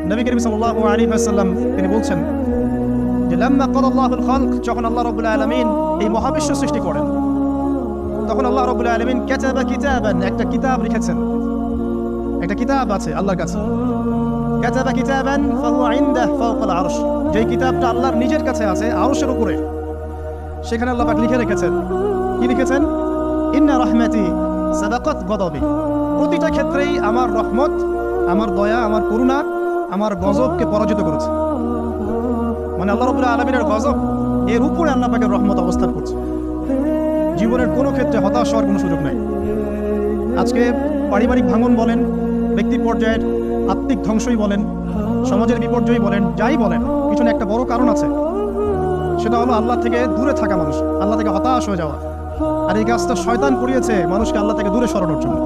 নবী করিম সাল্লাল্লাহু আলাইহি ওয়াসাল্লাম তিনি বলছেন যে লাম্মা ক্বাদাল্লাহুল খালক, যখন আল্লাহ রাব্বুল আলামিন এই মহাবিশ্ব সৃষ্টি করেন তখন আল্লাহ রাব্বুল আলামিন কাতাবা কিতাবান, একটা কিতাব লিখেছেন। একটা কিতাব আছে আল্লাহর কাছে, কাতাবা কিতাবান ফাহুয়া ইনদাহু ফাওকাল আরশ, যেই কিতাবটা আল্লাহর নিজের কাছে আছে আরশের উপরে, সেখানে আল্লাহ পাক লিখে রেখেছেন। কি লিখেছেন? ইন্না রাহমাতি সাবাকাত গদাবি, প্রতিটা ক্ষেত্রেই আমার রহমত, আমার দয়া, আমার করুণা আমার গজবকে পরাজিত করেছে। মানে আল্লাহ রাব্বুল আলামিনের গজব এর উপরে আল্লাহ পাকের রহমত অবস্থান করছে। জীবনের কোনো ক্ষেত্রে হতাশ হওয়ার কোনো সুযোগ নাই। আজকে পারিবারিক ভাঙন বলেন, ব্যক্তি পর্যায়ের আত্মিক ধ্বংসই বলেন, সমাজের বিপর্যয় বলেন, যাই বলেন, পিছনে একটা বড় কারণ আছে। সেটা হলো আল্লাহ থেকে দূরে থাকা মানুষ, আল্লাহ থেকে হতাশ হয়ে যাওয়া। আর এই কাজটা শয়তান করিয়েছে মানুষকে আল্লাহ থেকে দূরে সরানোর জন্য।